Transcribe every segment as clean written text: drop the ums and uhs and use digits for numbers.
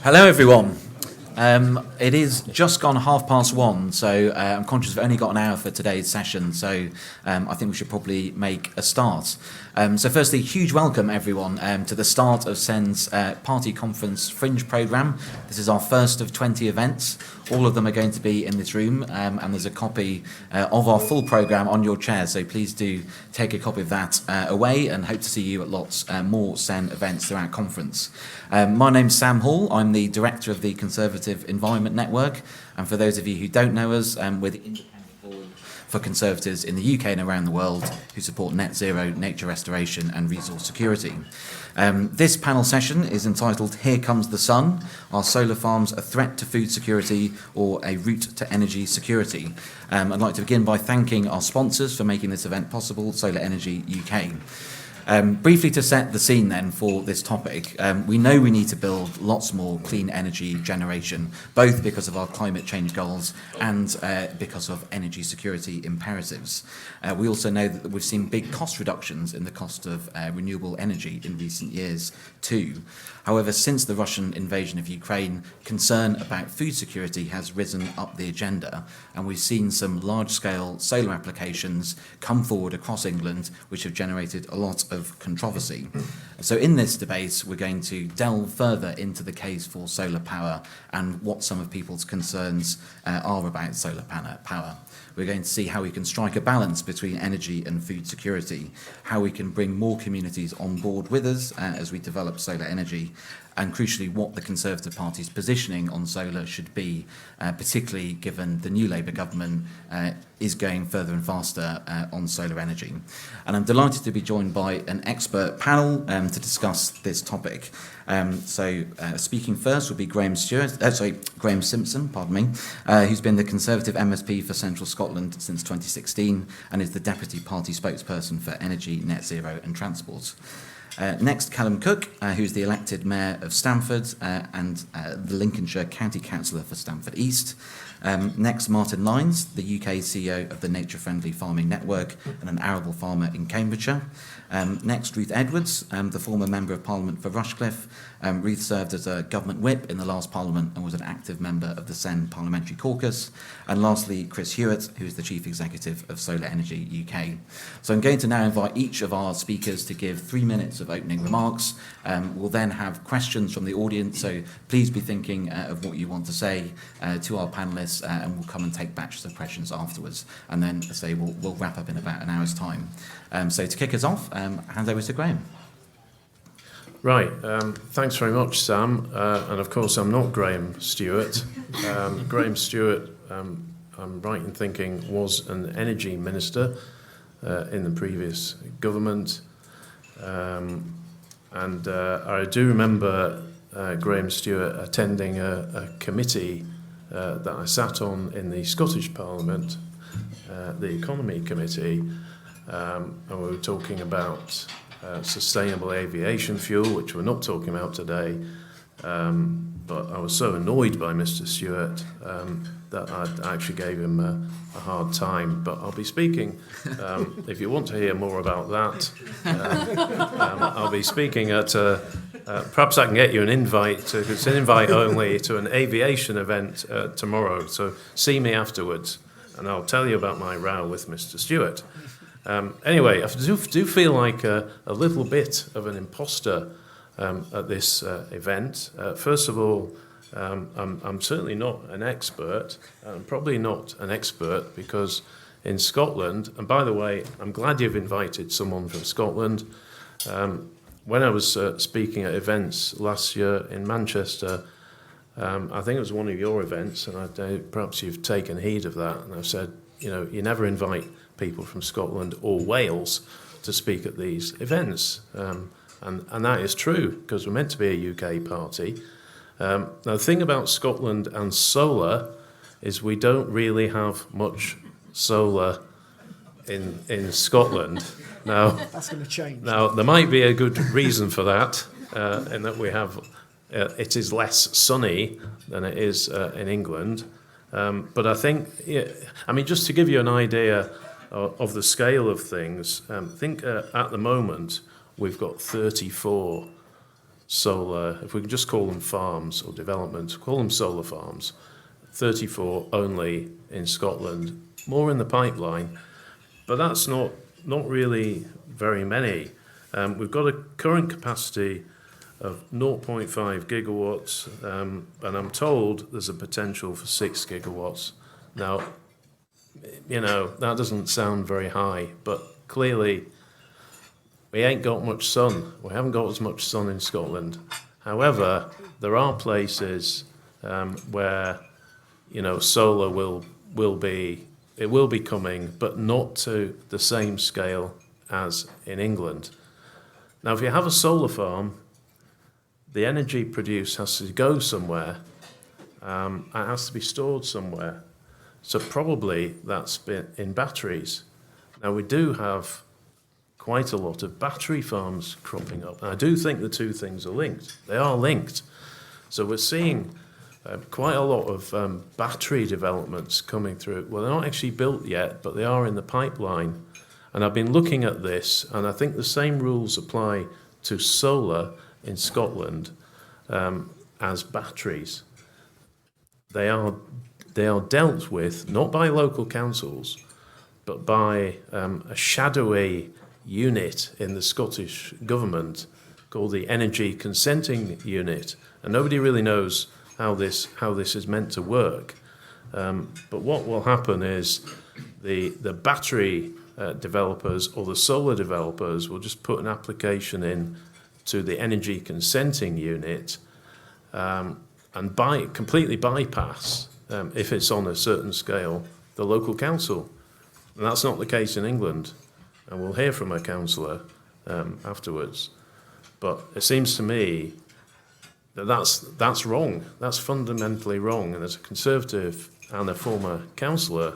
Hello, everyone. It is just gone 1:30, so I'm conscious we've only got an hour for today's session, so I think we should probably make a start. So firstly, huge welcome, everyone, to the start of SEN's Party Conference Fringe programme. This is our first of 20 events. All of them are going to be in this room, and there's a copy of our full programme on your chair, so please do take a copy of that away, and hope to see you at lots more SEN events throughout conference. My name's Sam Hall. I'm the Director of the Conservative Environment Network, and for those of you who don't know us, we're the independent forum for Conservatives in the UK and around the world who support net zero, nature restoration and resource security. This panel session is entitled Here Comes the Sun, Are Solar Farms a Threat to Food Security or a Route to Energy Security? I'd like to begin by thanking our sponsors for making this event possible, Solar Energy UK. Briefly to set the scene then for this topic, we know we need to build lots more clean energy generation, both because of our climate change goals and because of energy security imperatives. We also know that we've seen big cost reductions in the cost of renewable energy in recent years too. However, since the Russian invasion of Ukraine, concern about food security has risen up the agenda, and we've seen some large-scale solar applications come forward across England, which have generated a lot of controversy. So in this debate, we're going to delve further into the case for solar power and what some of people's concerns are about solar power. We're going to see how we can strike a balance between energy and food security, how we can bring more communities on board with us as we develop solar energy, and crucially what the Conservative Party's positioning on solar should be, particularly given the new Labour government is going further and faster on solar energy. And I'm delighted to be joined by an expert panel to discuss this topic. Speaking first will be Graham Simpson, who's been the Conservative MSP for Central Scotland since 2016 and is the Deputy Party spokesperson for Energy, Net Zero and Transport. Next, Kelham Cooke, who's the elected Mayor of Stamford and the Lincolnshire County Councillor for Stamford East. Next, Martin Lyons, the UK CEO of the Nature Friendly Farming Network and an arable farmer in Cambridgeshire. Next, Ruth Edwards, the former Member of Parliament for Rushcliffe. Ruth served as a government whip in the last Parliament and was an active member of the SEN Parliamentary Caucus. And lastly, Chris Hewett, who is the Chief Executive of Solar Energy UK. So I'm going to now invite each of our speakers to give 3 minutes of opening remarks. We'll then have questions from the audience, so please be thinking of what you want to say to our panellists, and we'll come and take batches of questions afterwards. And then, as I say, we'll wrap up in about an hour's time. So to kick us off, hand over to Graham. Right, thanks very much, Sam. And of course, I'm not Graham Stewart. Graham Stewart, I'm right in thinking, was an energy minister in the previous government. And I do remember Graham Stewart attending a committee that I sat on in the Scottish Parliament, the Economy Committee, and we were talking about sustainable aviation fuel, which we're not talking about today, but I was so annoyed by Mr. Stewart that I actually gave him a hard time. But I'll be speaking, if you want to hear more about that, I'll be speaking at, perhaps I can get you an invite, it's an invite only, to an aviation event tomorrow, so see me afterwards, and I'll tell you about my row with Mr. Stewart. Anyway, I do feel like a little bit of an imposter at this event. First of all, I'm certainly not an expert. I'm probably not an expert because in Scotland, and by the way, I'm glad you've invited someone from Scotland. When I was speaking at events last year in Manchester, I think it was one of your events, and perhaps you've taken heed of that, and I've said, you never invite people from Scotland or Wales to speak at these events. And that is true, because we're meant to be a UK party. Now, the thing about Scotland and solar is we don't really have much solar in Scotland. Now, that's going to change. Now, there might be a good reason for that, in that we have, it is less sunny than it is in England. But I think, just to give you an idea of the scale of things, I think at the moment we've got 34 solar, if we can just call them farms or developments, call them solar farms, 34 only in Scotland, more in the pipeline, but that's not really very many. We've got a current capacity of 0.5 gigawatts, and I'm told there's a potential for 6 gigawatts. Now, that doesn't sound very high, but clearly we ain't got much sun. We haven't got as much sun in Scotland. However, there are places where, solar will be coming, but not to the same scale as in England. Now, if you have a solar farm, the energy produced has to go somewhere. It has to be stored somewhere. So probably that's been in batteries. Now, we do have quite a lot of battery farms cropping up. And I do think the two things are linked. They are linked. So we're seeing quite a lot of battery developments coming through. Well, they're not actually built yet, but they are in the pipeline. And I've been looking at this, and I think the same rules apply to solar in Scotland as batteries. They are dealt with not by local councils, but by a shadowy unit in the Scottish government called the Energy Consenting Unit, and nobody really knows how this is meant to work. But what will happen is the battery developers or the solar developers will just put an application in to the Energy Consenting Unit and completely bypass, if it's on a certain scale, the local council. And that's not the case in England. And we'll hear from a councillor afterwards. But it seems to me that that's wrong. That's fundamentally wrong. And as a Conservative and a former councillor,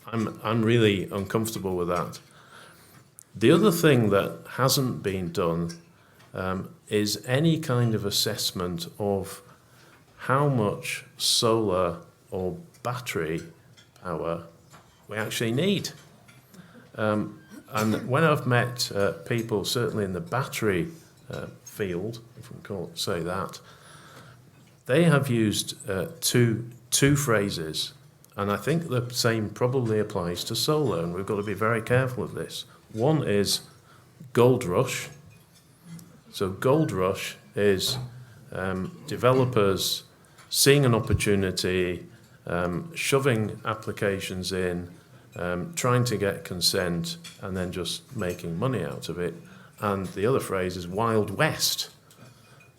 I'm really uncomfortable with that. The other thing that hasn't been done is any kind of assessment of how much solar or battery power we actually need. And when I've met people, certainly in the battery field, if we can say that, they have used two phrases, and I think the same probably applies to solar, and we've got to be very careful of this. One is gold rush. So gold rush is developers seeing an opportunity, shoving applications in, trying to get consent, and then just making money out of it. And the other phrase is Wild West.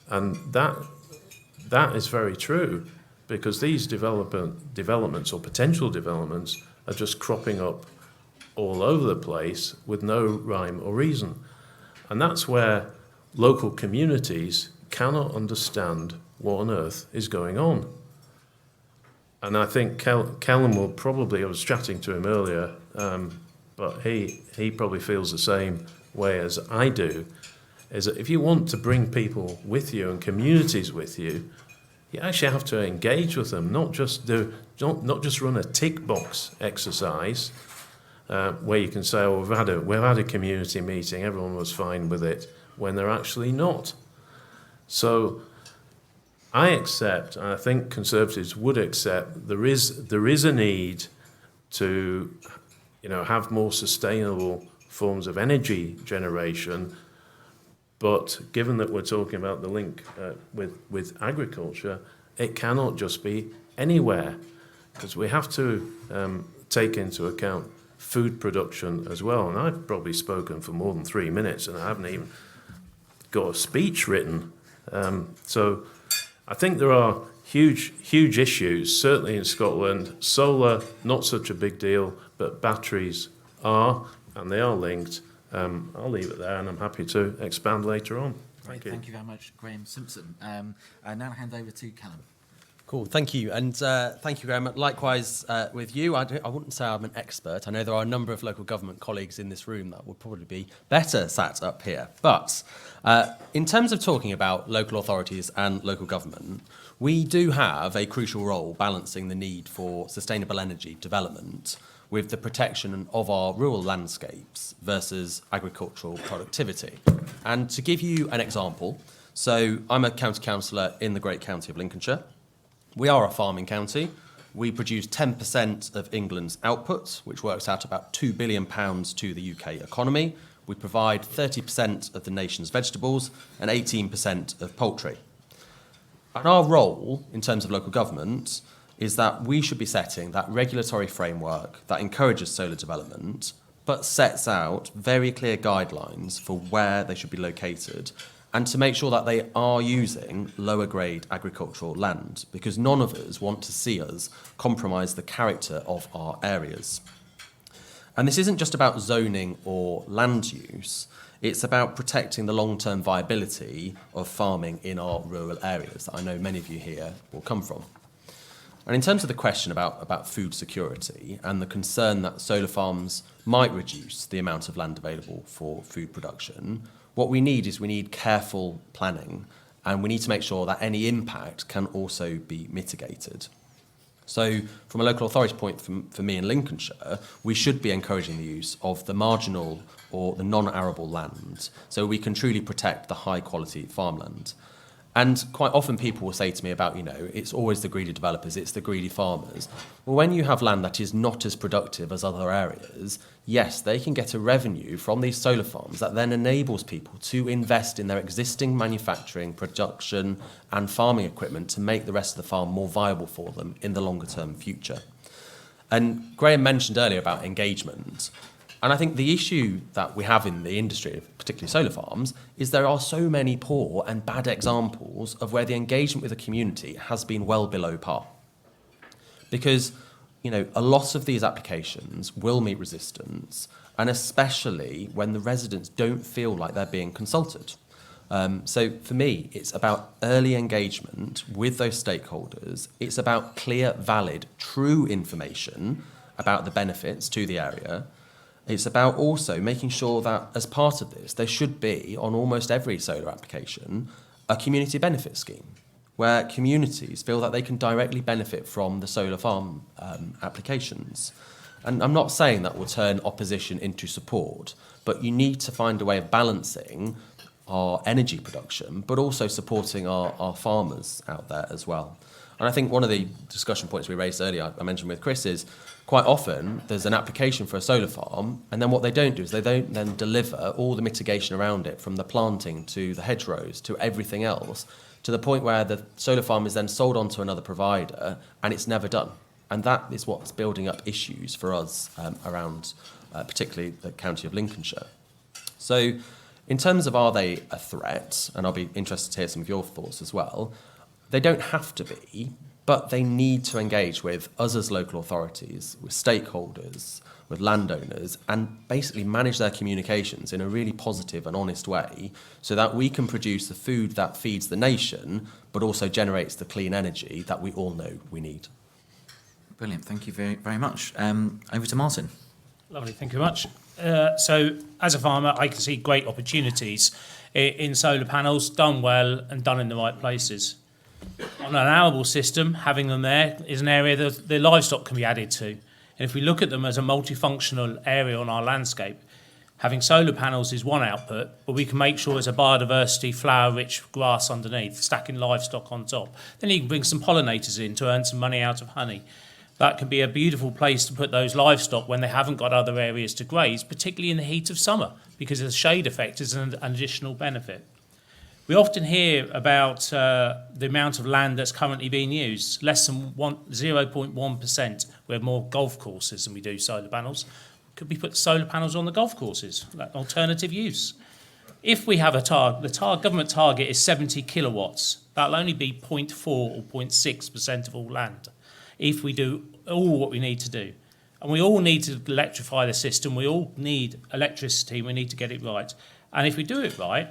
And that is very true, because these developments or potential developments are just cropping up all over the place with no rhyme or reason. And that's where local communities cannot understand what on earth is going on. And I think Kelham will probably, I was chatting to him earlier, but he probably feels the same way as I do, is that if you want to bring people with you and communities with you, you actually have to engage with them, not just run a tick box exercise where you can say, oh, we've had a community meeting, everyone was fine with it, when they're actually not. So I accept, and I think Conservatives would accept, there is a need to, have more sustainable forms of energy generation. But given that we're talking about the link with agriculture, it cannot just be anywhere, because we have to take into account food production as well. And I've probably spoken for more than 3 minutes, and I haven't even got a speech written. So I think there are huge issues, certainly in Scotland. Solar, not such a big deal, but batteries are, and they are linked. I'll leave it there, and I'm happy to expand later on. Thank you very much, Graham Simpson. And now I'll hand over to Kelham. Cool, thank you. And thank you, Graham. Likewise with you, I wouldn't say I'm an expert. I know there are a number of local government colleagues in this room that would probably be better sat up here. But in terms of talking about local authorities and local government, we do have a crucial role balancing the need for sustainable energy development with the protection of our rural landscapes versus agricultural productivity. And to give you an example, So I'm a county councillor in the great county of Lincolnshire. We are a farming county. We produce 10% of England's output, which works out about £2 billion to the UK economy. We provide 30% of the nation's vegetables and 18% of poultry. And our role in terms of local government is that we should be setting that regulatory framework that encourages solar development, but sets out very clear guidelines for where they should be located and to make sure that they are using lower grade agricultural land, because none of us want to see us compromise the character of our areas. And this isn't just about zoning or land use, it's about protecting the long-term viability of farming in our rural areas that I know many of you here will come from. And in terms of the question about food security and the concern that solar farms might reduce the amount of land available for food production, what we need careful planning, and we need to make sure that any impact can also be mitigated. So from a local authority point for me in Lincolnshire, we should be encouraging the use of the marginal or the non-arable land so we can truly protect the high quality farmland. And quite often people will say to me about, it's always the greedy developers, it's the greedy farmers. Well, when you have land that is not as productive as other areas, yes, they can get a revenue from these solar farms that then enables people to invest in their existing manufacturing, production and farming equipment to make the rest of the farm more viable for them in the longer term future. And Graham mentioned earlier about engagement. And I think the issue that we have in the industry, particularly solar farms, is there are so many poor and bad examples of where the engagement with the community has been well below par. Because, a lot of these applications will meet resistance, and especially when the residents don't feel like they're being consulted. So for me, it's about early engagement with those stakeholders. It's about clear, valid, true information about the benefits to the area. It's about also making sure that as part of this, there should be, on almost every solar application, a community benefit scheme where communities feel that they can directly benefit from the solar farm applications. And I'm not saying that will turn opposition into support, but you need to find a way of balancing our energy production, but also supporting our farmers out there as well. And I think one of the discussion points we raised earlier, I mentioned with Chris, is quite often there's an application for a solar farm, and then what they don't do is they don't then deliver all the mitigation around it, from the planting to the hedgerows to everything else, to the point where the solar farm is then sold on to another provider and it's never done. And that is what's building up issues for us around particularly the county of Lincolnshire. So in terms of are they a threat, and I'll be interested to hear some of your thoughts as well, they don't have to be, but they need to engage with us as local authorities, with stakeholders, with landowners, and basically manage their communications in a really positive and honest way so that we can produce the food that feeds the nation, but also generates the clean energy that we all know we need. Brilliant, thank you very, very much. Over to Martin. Lovely, thank you very much. So, as a farmer, I can see great opportunities in solar panels, done well and done in the right places. On an arable system, having them there is an area that the livestock can be added to. And if we look at them as a multifunctional area on our landscape, having solar panels is one output, but we can make sure there's a biodiversity, flower-rich grass underneath, stacking livestock on top. Then you can bring some pollinators in to earn some money out of honey. That can be a beautiful place to put those livestock when they haven't got other areas to graze, particularly in the heat of summer, because the shade effect is an additional benefit. We often hear about the amount of land that's currently being used. Less than 0.1%. We have more golf courses than we do solar panels. Could we put solar panels on the golf courses? That alternative use. If we have the government target is 70 kilowatts. That'll only be 0.4 or 0.6% of all land. If we do all what we need to do. And we all need to electrify the system. We all need electricity. We need to get it right. And if we do it right,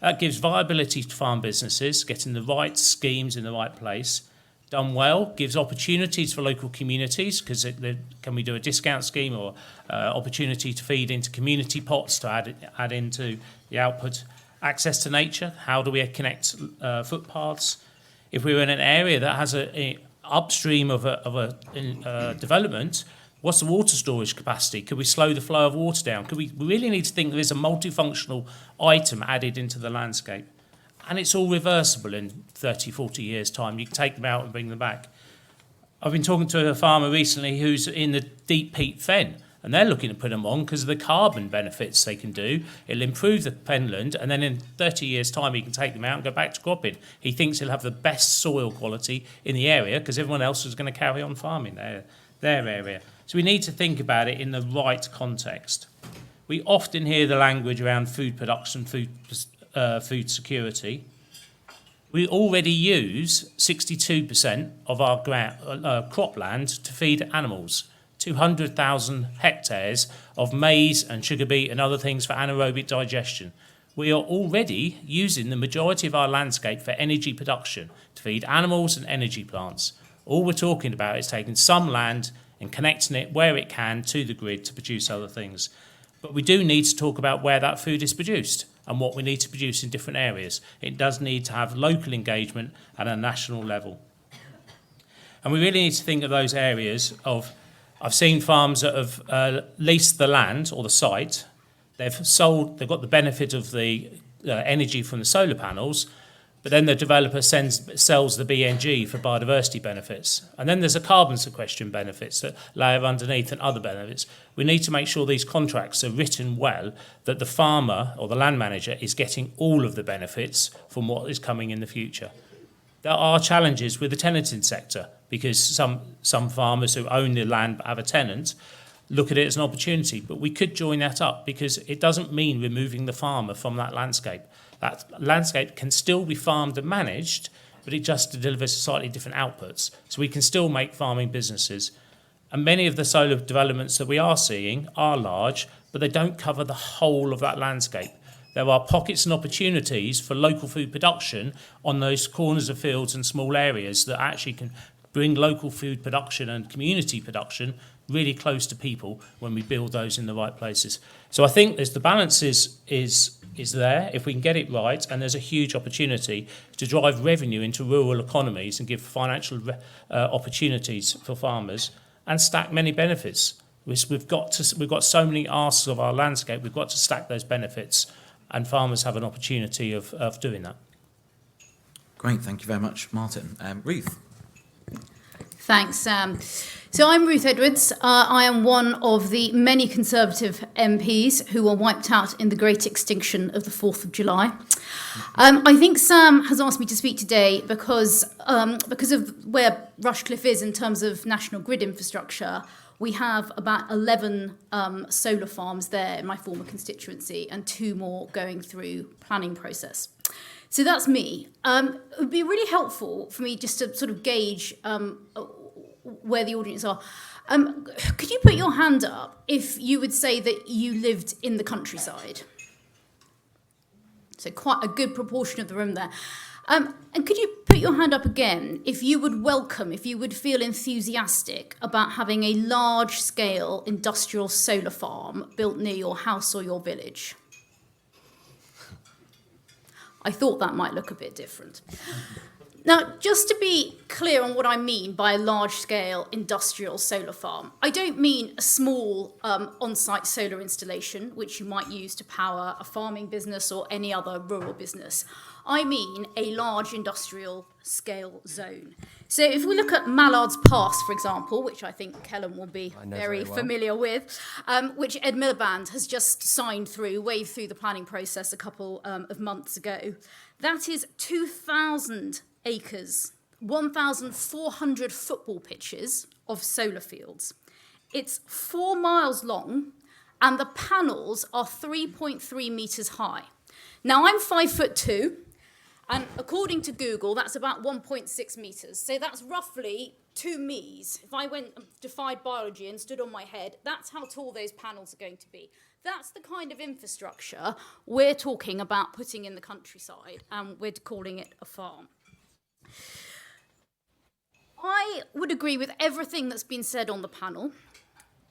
that gives viability to farm businesses, getting the right schemes in the right place. Done well, gives opportunities for local communities, because can we do a discount scheme or opportunity to feed into community pots to add into the output. Access to nature, how do we connect footpaths? If we're in an area that has a upstream of a development, what's the water storage capacity? Could we slow the flow of water down? We really need to think there is a multifunctional item added into the landscape. and it's all reversible in 30, 40 years' time. You can take them out and bring them back. I've been talking to a farmer recently who's in the deep peat fen, and they're looking to put them on because of the carbon benefits they can do. It'll improve the fenland, and then in 30 years' time, he can take them out and go back to cropping. He thinks he'll have the best soil quality in the area because everyone else is going to carry on farming their area. So we need to think about it in the right context. We often hear the language around food production, food security. We already use 62% of our cropland to feed animals. 200,000 hectares of maize and sugar beet and other things for anaerobic digestion. We are already using the majority of our landscape for energy production to feed animals and energy plants. All we're talking about is taking some land and connecting it where it can to the grid to produce other things. But we do need to talk about where that food is produced and what we need to produce in different areas. It does need to have local engagement at a national level. And we really need to think of those areas of, I've seen farms that have leased the land or the site, they've got the benefit of the energy from the solar panels, but then the developer sells the BNG for biodiversity benefits. And then there's a carbon sequestration benefits that layer underneath and other benefits. We need to make sure these contracts are written well, that the farmer or the land manager is getting all of the benefits from what is coming in the future. There are challenges with the tenanting sector because some farmers who own the land but have a tenant look at it as an opportunity. But we could join that up because it doesn't mean removing the farmer from that landscape. That landscape can still be farmed and managed, but it just delivers slightly different outputs. So we can still make farming businesses. And many of the solar developments that we are seeing are large, but they don't cover the whole of that landscape. There are pockets and opportunities for local food production on those corners of fields and small areas that actually can bring local food production and community production really close to people when we build those in the right places. So I think the balance is there if we can get it right, and there's a huge opportunity to drive revenue into rural economies and give financial opportunities for farmers and stack many benefits. We've got so many asks of our landscape, we've got to stack those benefits, and farmers have an opportunity of doing that. Great, thank you very much, Martin. Ruth. Thanks, Sam. So I'm Ruth Edwards. I am one of the many Conservative MPs who were wiped out in the great extinction of the 4th of July. I think Sam has asked me to speak today because of where Rushcliffe is in terms of national grid infrastructure. We have about 11 solar farms there in my former constituency and 2 more going through planning process. So that's me. It would be really helpful for me just to sort of gauge where the audience are. Could you put your hand up if you would say that you lived in the countryside? So quite a good proportion of the room there. And could you put your hand up again if you would feel enthusiastic about having a large-scale industrial solar farm built near your house or your village? I thought that might look a bit different. Now, just to be clear on what I mean by a large-scale industrial solar farm, I don't mean a small on-site solar installation, which you might use to power a farming business or any other rural business. I mean a large industrial scale zone. So if we look at Mallard's Pass, for example, which I think Kelham will be very familiar with, which Ed Miliband has just waved through the planning process a couple of months ago, that is 2,000 acres, 1,400 football pitches of solar fields. It's 4 miles long, and the panels are 3.3 metres high. Now, I'm 5'2", and according to Google, that's about 1.6 metres. So that's roughly 2 me's. If I went and defied biology and stood on my head, that's how tall those panels are going to be. That's the kind of infrastructure we're talking about putting in the countryside, and we're calling it a farm. I would agree with everything that's been said on the panel.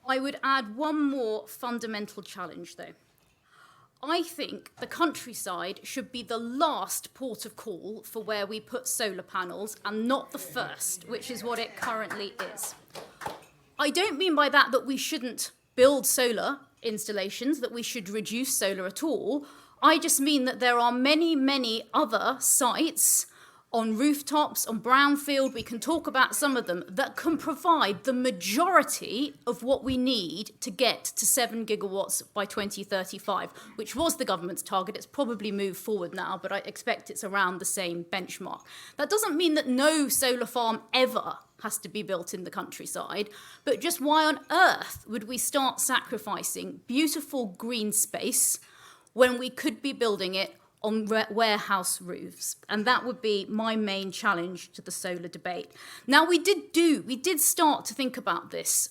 I would add one more fundamental challenge, though. I think the countryside should be the last port of call for where we put solar panels and not the first, which is what it currently is. I don't mean by that we shouldn't build solar installations, that we should reduce solar at all. I just mean that there are many, many other sites on rooftops, on brownfield, we can talk about some of them, that can provide the majority of what we need to get to 7 gigawatts by 2035, which was the government's target. It's probably moved forward now, but I expect it's around the same benchmark. That doesn't mean that no solar farm ever has to be built in the countryside, but just why on earth would we start sacrificing beautiful green space when we could be building it on warehouse roofs? And that would be my main challenge to the solar debate. Now, we did start to think about this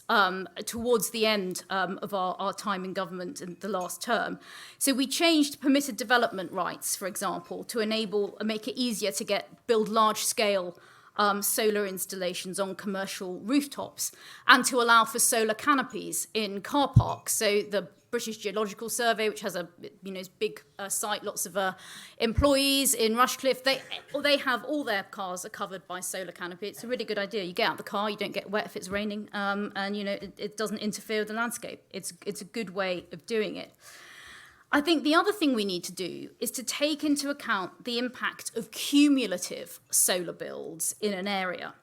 towards the end of our time in government in the last term. So we changed permitted development rights, for example, to make it easier to build large-scale solar installations on commercial rooftops, and to allow for solar canopies in car parks. So the British Geological Survey, which has a big site, lots of employees in Rushcliffe, they have all their cars are covered by solar canopy. It's a really good idea. You get out of the car, you don't get wet if it's raining, and it doesn't interfere with the landscape. It's a good way of doing it. I think the other thing we need to do is to take into account the impact of cumulative solar builds in an area.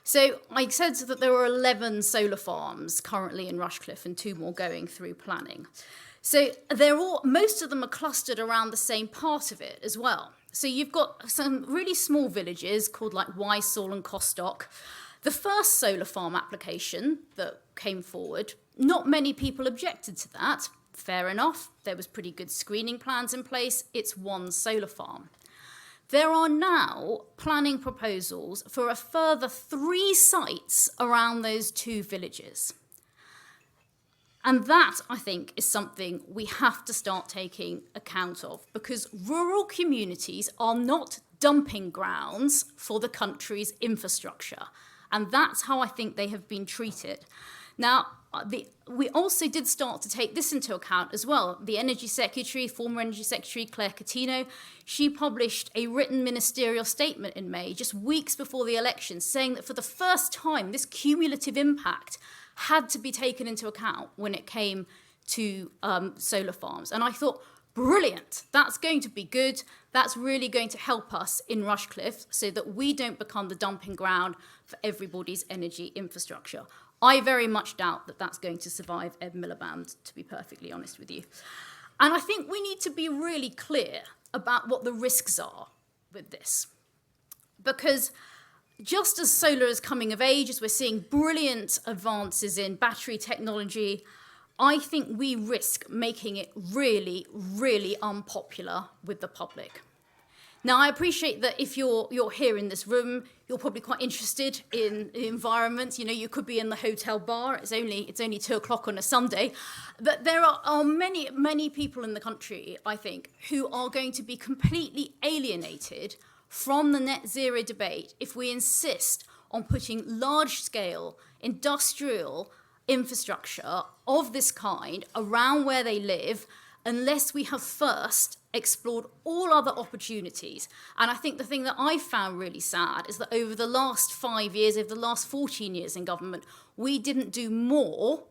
So I said that there are 11 solar farms currently in Rushcliffe and 2 more going through planning. So most of them are clustered around the same part of it as well. So you've got some really small villages called like Wysall and Costock. The first solar farm application that came forward, not many people objected to that. Fair enough. There was pretty good screening plans in place. It's 1 solar farm. There are now planning proposals for a further 3 sites around those 2 villages. And that, I think, is something we have to start taking account of, because rural communities are not dumping grounds for the country's infrastructure. And that's how I think they have been treated. Now, we also did start to take this into account as well. The Energy Secretary, former Energy Secretary Claire Coutinho, she published a written ministerial statement in May, just weeks before the election, saying that for the first time, this cumulative impact had to be taken into account when it came to solar farms. And I thought, brilliant, that's going to be good. That's really going to help us in Rushcliffe so that we don't become the dumping ground for everybody's energy infrastructure. I very much doubt that that's going to survive Ed Miliband, to be perfectly honest with you. And I think we need to be really clear about what the risks are with this. Because just as solar is coming of age, as we're seeing brilliant advances in battery technology, I think we risk making it really, really unpopular with the public. Now, I appreciate that if you're here in this room, you're probably quite interested in the environment. You could be in the hotel bar. It's only 2:00 on a Sunday. But there are many, many people in the country, I think, who are going to be completely alienated from the net zero debate if we insist on putting large-scale industrial infrastructure of this kind around where they live, unless we have first explored all other opportunities. And I think the thing that I found really sad is that over the last 5 years, over the last 14 years in government, we didn't do more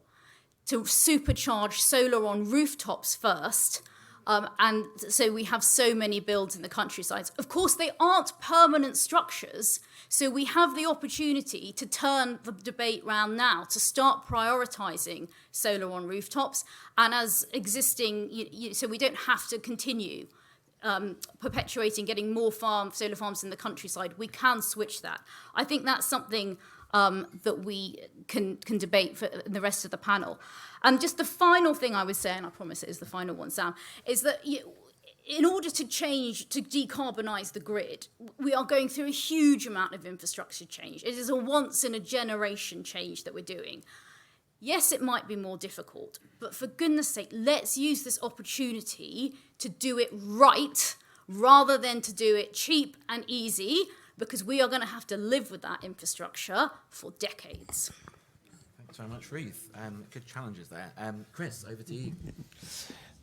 to supercharge solar on rooftops first. And so we have so many builds in the countrysides. Of course, they aren't permanent structures, so we have the opportunity to turn the debate round now, to start prioritising solar on rooftops, and as existing, so we don't have to continue perpetuating getting more solar farms in the countryside. We can switch that. I think that's something that we can debate for the rest of the panel. And just the final thing I would say, and I promise it is the final one, Sam, is that in order to decarbonise the grid, we are going through a huge amount of infrastructure change. It is a once-in-a-generation change that we're doing. Yes, it might be more difficult, but for goodness sake, let's use this opportunity to do it right rather than to do it cheap and easy, because we are going to have to live with that infrastructure for decades. Thanks very much, Ruth. Good challenges there. Chris, over to you.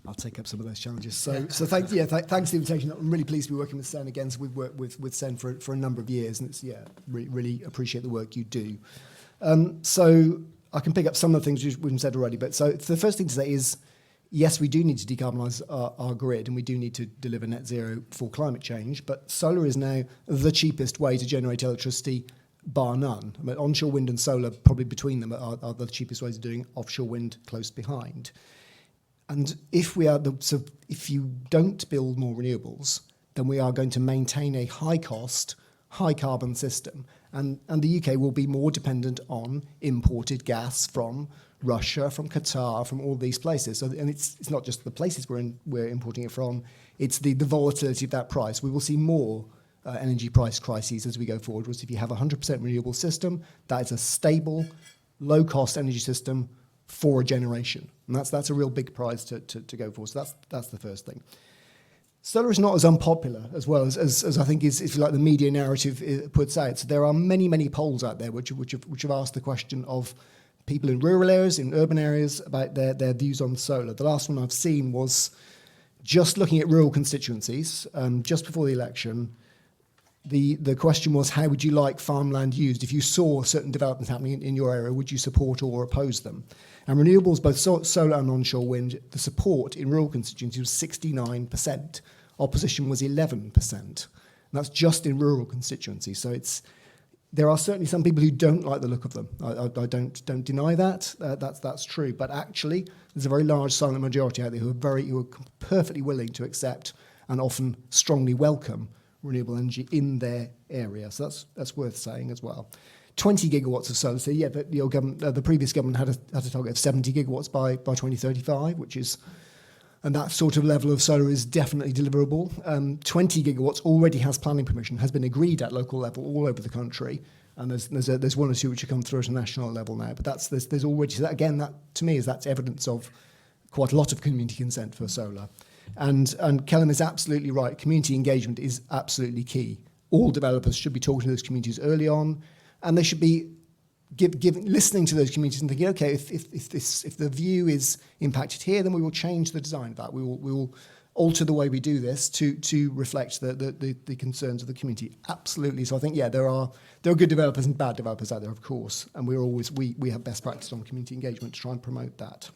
I'll take up some of those challenges. So thanks for the invitation. I'm really pleased to be working with Sen again. So we've worked with Sen for a number of years, and it's really appreciate the work you do. So I can pick up some of the things we've said already. But so the first thing to say is yes, we do need to decarbonise our grid, and we do need to deliver net zero for climate change, but solar is now the cheapest way to generate electricity, bar none. I mean, onshore wind and solar, probably between them, are the cheapest ways of doing offshore wind close behind. And if if you don't build more renewables, then we are going to maintain a high cost, high carbon system. And the UK will be more dependent on imported gas from Russia, from Qatar, from all these places. So, and it's not just the places we're importing it from, it's the volatility of that price. We will see more energy price crises as we go forward. Whereas if you have a 100% renewable system, that is a stable, low-cost energy system for a generation. And that's a real big prize to go for. So that's the first thing. Solar is not as unpopular as well as I think is, if you like, the media narrative puts out. So there are many, many polls out there which have asked the question of people in rural areas, in urban areas, about their views on solar. The last one I've seen was just looking at rural constituencies, just before the election. The question was, how would you like farmland used? If you saw certain developments happening in your area, would you support or oppose them? And renewables, both solar and onshore wind, the support in rural constituencies was 69%. Opposition was 11%. And that's just in rural constituencies. So there are certainly some people who don't like the look of them. I don't deny that. That's true. But actually, there's a very large silent majority out there who are perfectly willing to accept and often strongly welcome renewable energy in their area. So that's worth saying as well. 20 gigawatts of solar. So yeah, but your government, the previous government had a target of 70 gigawatts by 2035, and that sort of level of solar is definitely deliverable. 20 gigawatts already has planning permission, has been agreed at local level all over the country, and there's one or two which have come through at a national level now. But there's already, so that, again, that to me that's evidence of quite a lot of community consent for solar. And Kelham is absolutely right. Community engagement is absolutely key. All developers should be talking to those communities early on, and they should be listening to those communities and thinking, okay, if the view is impacted here, then we will change the design of that. We will alter the way we do this to reflect the concerns of the community. Absolutely. So I think, yeah, there are good developers and bad developers out there, of course, and we have best practice on community engagement to try and promote that.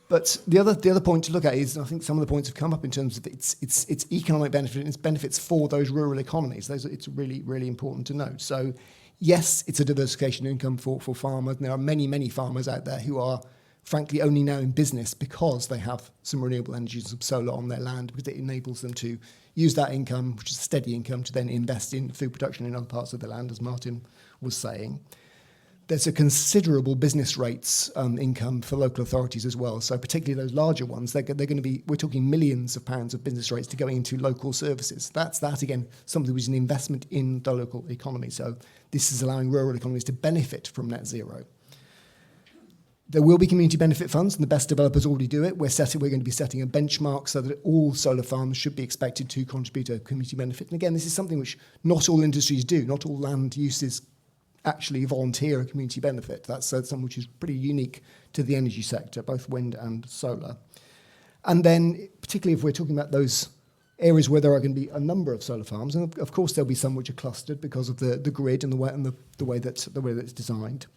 But the other point to look at is, I think some of the points have come up in terms of its economic benefit and its benefits for those rural economies. It's really, really important to note. So yes, it's a diversification of income for farmers. And there are many, many farmers out there who are, frankly, only now in business because they have some renewable energy, some solar on their land, because it enables them to use that income, which is steady income, to then invest in food production in other parts of the land, as Martin was saying. There's a considerable business rates income for local authorities as well. So particularly those larger ones, they're going to be, we're talking millions of pounds of business rates to go into local services. That's again, something which is an investment in the local economy. So this is allowing rural economies to benefit from net zero. There will be community benefit funds, and the best developers already do it. We're going to be setting a benchmark so that all solar farms should be expected to contribute to community benefit. And again, this is something which not all industries do. Not all land uses actually volunteer a community benefit. That's something which is pretty unique to the energy sector, both wind and solar. And then, particularly if we're talking about those areas where there are going to be a number of solar farms, and of course there'll be some which are clustered because of the grid and the way that it's designed.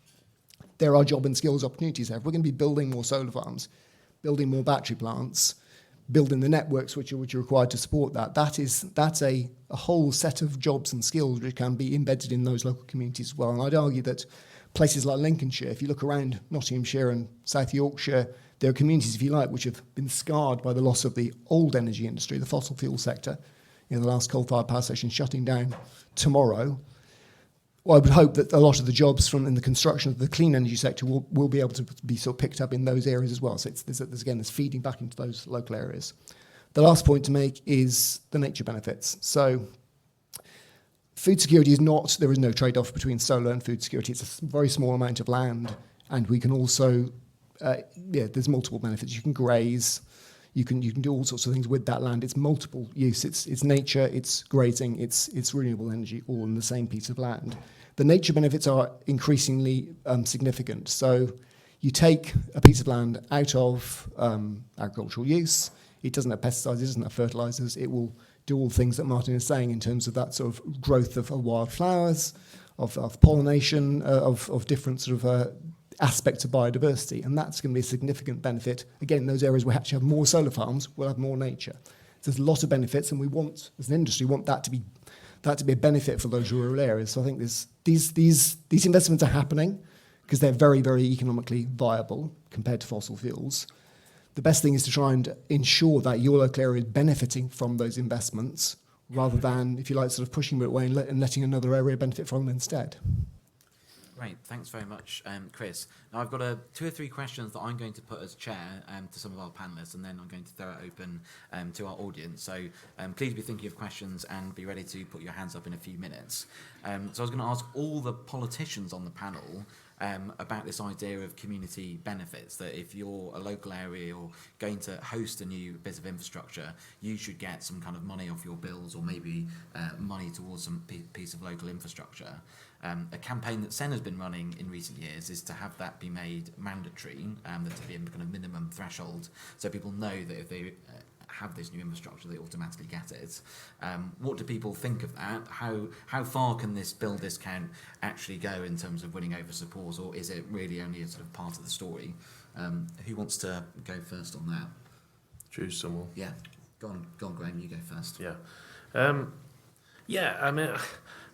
There are job and skills opportunities there. If we're going to be building more solar farms, building more battery plants, building the networks which are required to support that's a whole set of jobs and skills which can be embedded in those local communities as well. And I'd argue that places like Lincolnshire, if you look around Nottinghamshire and South Yorkshire, there are communities, if you like, which have been scarred by the loss of the old energy industry, the fossil fuel sector. The last coal-fired power station shutting down tomorrow. Well, I would hope that a lot of the jobs in the construction of the clean energy sector will be able to be sort of picked up in those areas as well. So there's feeding back into those local areas. The last point to make is the nature benefits. So food security there is no trade-off between solar and food security. It's a very small amount of land, and we can also, there's multiple benefits. You can graze, you can do all sorts of things with that land. It's multiple use. It's nature, it's grazing, it's renewable energy, all in the same piece of land. The nature benefits are increasingly significant. So you take a piece of land out of agricultural use. It doesn't have pesticides, it doesn't have fertilizers. It will do all the things that Martin is saying in terms of that sort of growth of wildflowers, of pollination, of different sort of aspect of biodiversity, and that's going to be a significant benefit. Again, in those areas where we actually have more solar farms, we'll have more nature. So there's a lot of benefits, and we want, as an industry, that to be a benefit for those rural areas. So I think these investments are happening because they're very, very economically viable compared to fossil fuels. The best thing is to try and ensure that your local area is benefiting from those investments rather than, if you like, sort of pushing it away and letting another area benefit from them instead. Great, thanks very much, Chris. Now I've got 2 or 3 questions that I'm going to put as chair to some of our panellists, and then I'm going to throw it open to our audience. So please be thinking of questions and be ready to put your hands up in a few minutes. So I was going to ask all the politicians on the panel about this idea of community benefits, that if you're a local area or going to host a new bit of infrastructure, you should get some kind of money off your bills, or maybe money towards some piece of local infrastructure. A campaign that Sen has been running in recent years is to have that be made mandatory, that to be a kind of minimum threshold, so people know that if they have this new infrastructure, they automatically get it. What do people think of that? How far can this bill discount actually go in terms of winning over support, or is it really only a sort of part of the story? Who wants to go first on that? Choose someone. Yeah, go on, Graham. You go first. Yeah. Yeah. I mean,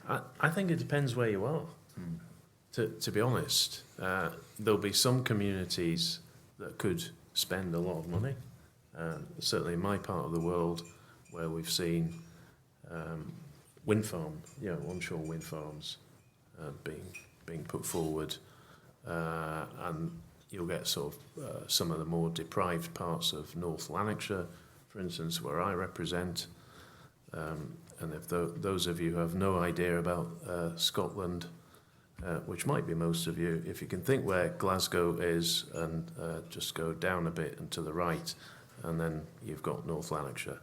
I think it depends where you are. To be honest, there'll be some communities that could spend a lot of money. Certainly in my part of the world, where we've seen wind farm, onshore wind farms being put forward, and you'll get sort of some of the more deprived parts of North Lanarkshire, for instance, where I represent. And if those of you who have no idea about Scotland, which might be most of you, if you can think where Glasgow is and just go down a bit and to the right, and then you've got North Lanarkshire.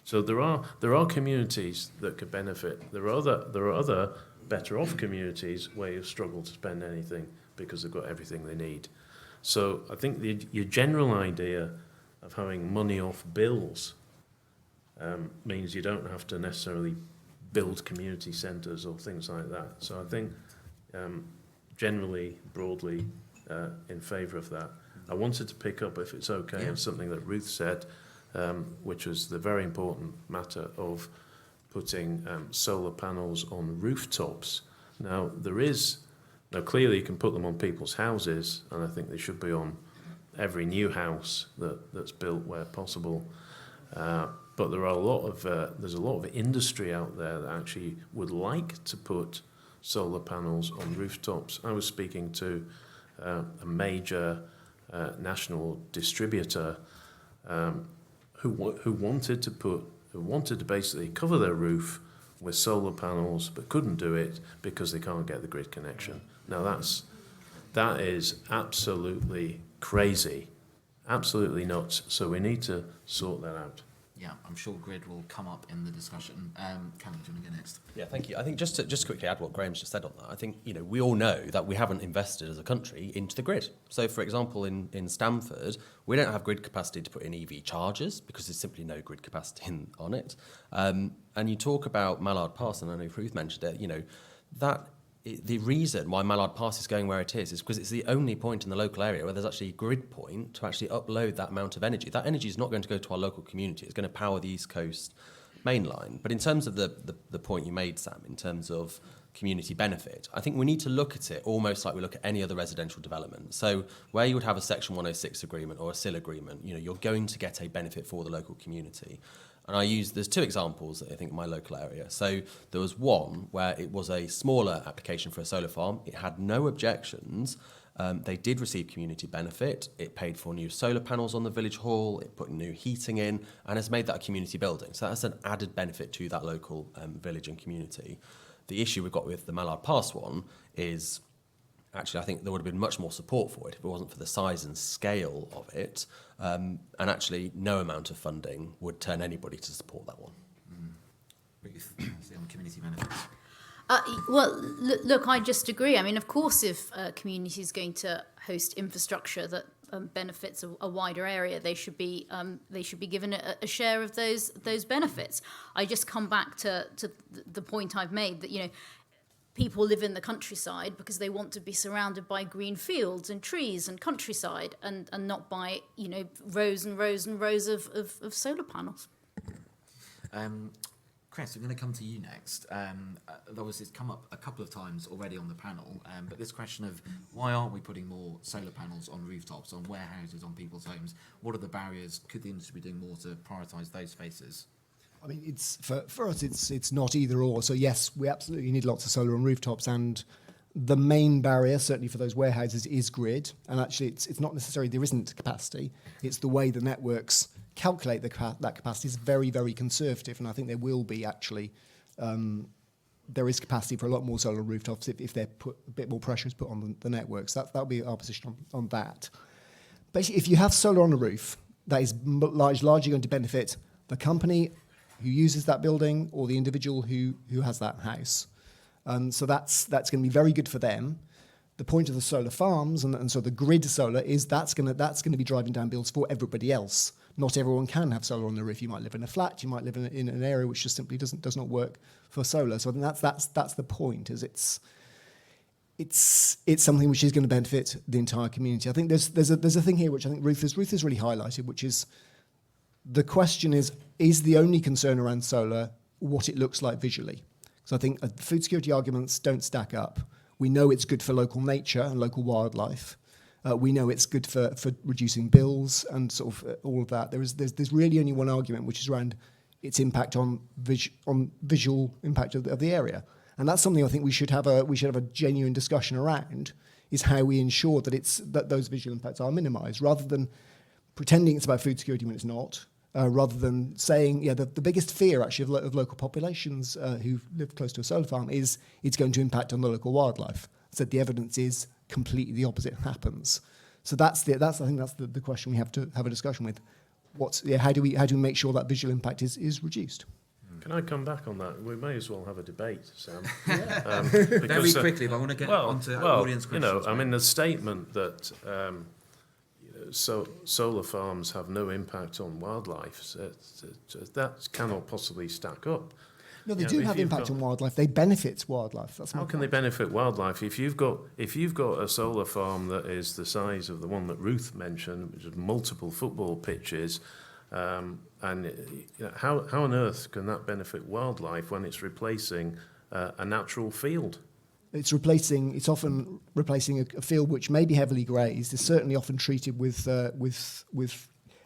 So there are communities that could benefit. There are other better off communities where you struggle to spend anything because they've got everything they need. So I think your general idea of having money off bills means you don't have to necessarily build community centres or things like that. So I think generally, broadly, in favour of that. I wanted to pick up, if it's okay, on something that Ruth said, which was the very important matter of putting solar panels on rooftops. Now, clearly you can put them on people's houses, and I think they should be on every new house that's built where possible. But there's a lot of industry out there that actually would like to put solar panels on rooftops. I was speaking to a major national distributor who wanted to basically cover their roof with solar panels, but couldn't do it because they can't get the grid connection. Now that is absolutely crazy, absolutely nuts. So we need to sort that out. Yeah, I'm sure grid will come up in the discussion. Kelham, do you want to go next? Yeah, thank you. I think just to quickly add what Graham's just said on that, I think we all know that we haven't invested as a country into the grid. So, for example, in Stamford, we don't have grid capacity to put in EV chargers because there's simply no grid capacity on it. And you talk about Mallard Pass, and I know Ruth mentioned it. The reason why Mallard Pass is going where it is because it's the only point in the local area where there's actually a grid point to actually upload that amount of energy. That energy is not going to go to our local community. It's going to power the East Coast main line. But in terms of the point you made, Sam, in terms of community benefit, I think we need to look at it almost like we look at any other residential development. So where you would have a Section 106 agreement or a Cllr agreement, you're going to get a benefit for the local community. And there's 2 examples, I think, in my local area. So there was one where it was a smaller application for a solar farm. It had no objections. They did receive community benefit. It paid for new solar panels on the village hall. It put new heating in and has made that a community building. So that's an added benefit to that local village and community. The issue we've got with the Mallard Pass one is actually, I think there would have been much more support for it if it wasn't for the size and scale of it. And actually, no amount of funding would turn anybody to support that one. Ruth, on community benefits. Look, I just agree. I mean, of course, if a community is going to host infrastructure that benefits a wider area, they should be given a share of those benefits. I just come back to the point I've made that people live in the countryside because they want to be surrounded by green fields and trees and countryside, and not by, rows and rows and rows of solar panels. Chris, I'm going to come to you next. Obviously, it's come up a couple of times already on the panel, but this question of why aren't we putting more solar panels on rooftops, on warehouses, on people's homes? What are the barriers? Could the industry be doing more to prioritise those spaces? I mean, it's for us, it's not either or. So yes, we absolutely need lots of solar on rooftops, and the main barrier, certainly for those warehouses, is grid. And actually, it's not necessarily there isn't capacity. It's the way the networks calculate that capacity is very, very conservative, and I think there will be actually. There is capacity for a lot more solar rooftops if they're put a bit more pressure is put on the networks. That'll be our position on that. Basically, if you have solar on a roof, that is largely going to benefit the company who uses that building or the individual who has that house. So that's going to be very good for them. The point of the solar farms and so the grid solar is that's going to be driving down bills for everybody else. Not everyone can have solar on the roof. You might live in a flat. You might live in an area which just simply does not work for solar. So I think that's the point. Is it's something which is going to benefit the entire community. I think there's a thing here which I think Ruth has really highlighted, which is the question is the only concern around solar what it looks like visually? So I think food security arguments don't stack up. We know it's good for local nature and local wildlife. We know it's good for reducing bills and sort of all of that. There's really only one argument, which is around its impact on visual impact of the area, and that's something I think we should have a genuine discussion around. Is how we ensure that those visual impacts are minimised, rather than pretending it's about food security when it's not. Rather than saying, the biggest fear actually of local populations who live close to a solar farm is it's going to impact on the local wildlife. So the evidence is completely the opposite happens. So I think that's the question we have to have a discussion with. How do we make sure that visual impact is reduced? Can I come back on that? We may as well have a debate, Sam. Very quickly, but I want to get onto audience questions. The statement that solar farms have no impact on wildlife, that cannot possibly stack up. No, they do have impact on wildlife. They benefit wildlife. How can they benefit wildlife? If you've got a solar farm that is the size of the one that Ruth mentioned, which is multiple football pitches, how on earth can that benefit wildlife when it's replacing a natural field? It's often replacing a field which may be heavily grazed. It's certainly often treated with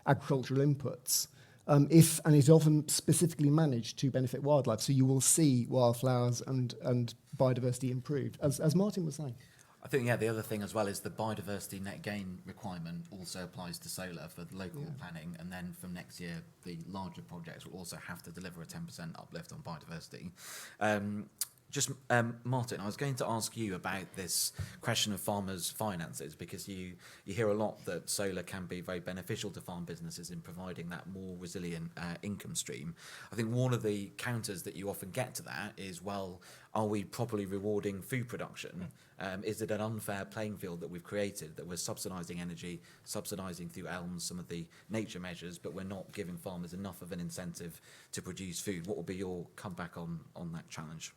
agricultural inputs. And it's often specifically managed to benefit wildlife. So you will see wildflowers and biodiversity improved, as Martin was saying. I think, the other thing as well is the biodiversity net gain requirement also applies to solar for the local planning, and then from next year, the larger projects will also have to deliver a 10% uplift on biodiversity. Martin, I was going to ask you about this question of farmers' finances, because you hear a lot that solar can be very beneficial to farm businesses in providing that more resilient income stream. I think one of the counters that you often get to that is, well, are we properly rewarding food production? Is it an unfair playing field that we've created, that we're subsidising energy, subsidising through ELMS some of the nature measures, but we're not giving farmers enough of an incentive to produce food? What will be your comeback on that challenge?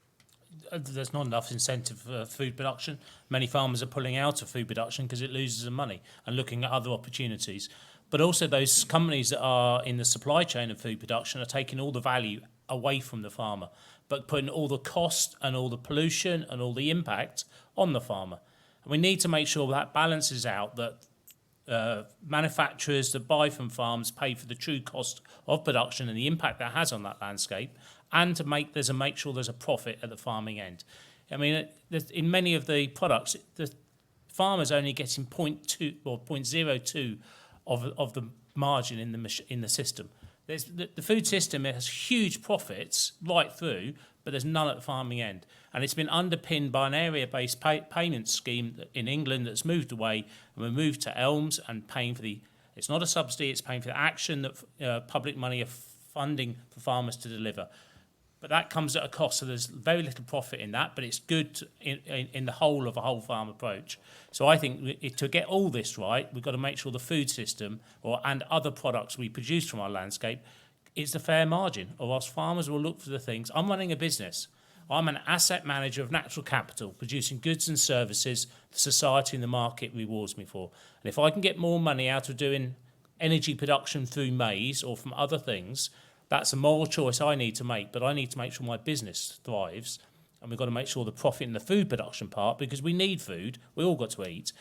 There's not enough incentive for food production. Many farmers are pulling out of food production because it loses them money and looking at other opportunities. But also those companies that are in the supply chain of food production are taking all the value away from the farmer, but putting all the cost and all the pollution and all the impact on the farmer. And we need to make sure that balances out, that manufacturers that buy from farms pay for the true cost of production and the impact that has on that landscape, and to make sure there's a profit at the farming end. I mean, in many of the products, the farmer's only getting 0.2 or 0.02 of the margin in the system. The food system has huge profits right through, but there's none at the farming end. And it's been underpinned by an area-based payment scheme in England that's moved away, and we moved to ELMS and paying for it's not a subsidy, it's paying for the action that public money are funding for farmers to deliver. But that comes at a cost, so there's very little profit in that, but it's good in the whole of a whole farm approach. So I think to get all this right, we've got to make sure the food system and other products we produce from our landscape is the fair margin, or else farmers will look for the things. I'm running a business. I'm an asset manager of natural capital, producing goods and services the society and the market rewards me for. And if I can get more money out of doing energy production through maize or from other things, that's a moral choice I need to make, but I need to make sure my business thrives. And we've got to make sure the profit in the food production part, because we need food, we all got to eat,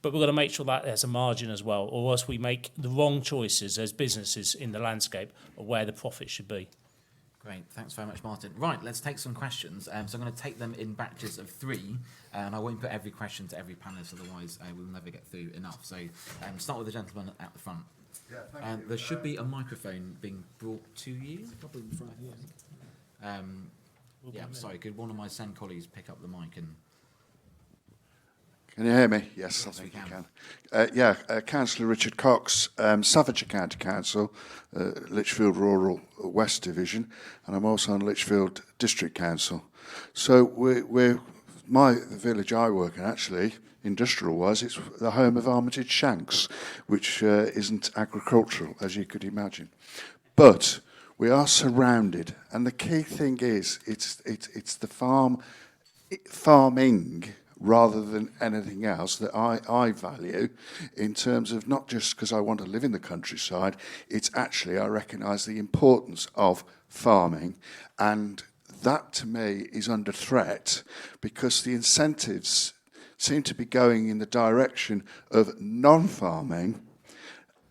but we've got to make sure that there's a margin as well, or else we make the wrong choices as businesses in the landscape of where the profit should be. Great, thanks very much, Martin. Right, let's take some questions. So I'm going to take them in batches of 3, and I won't put every question to every panelist, otherwise we'll never get through enough. So start with the gentleman at the front. Yeah, thank you. There should be a microphone being brought to you, probably in front of you. Sorry, could one of my SEND colleagues pick up the mic and... Can you hear me? Yes, I think you can. Councillor Richard Cox, Staffordshire County Council, Lichfield Rural West Division, and I'm also on Lichfield District Council. So the village I work in, actually, industrial-wise, it's the home of Armitage Shanks, which isn't agricultural, as you could imagine. But we are surrounded, and the key thing is it's the farming rather than anything else that I value, in terms of not just because I want to live in the countryside, it's actually I recognise the importance of farming, and that to me is under threat because the incentives seem to be going in the direction of non-farming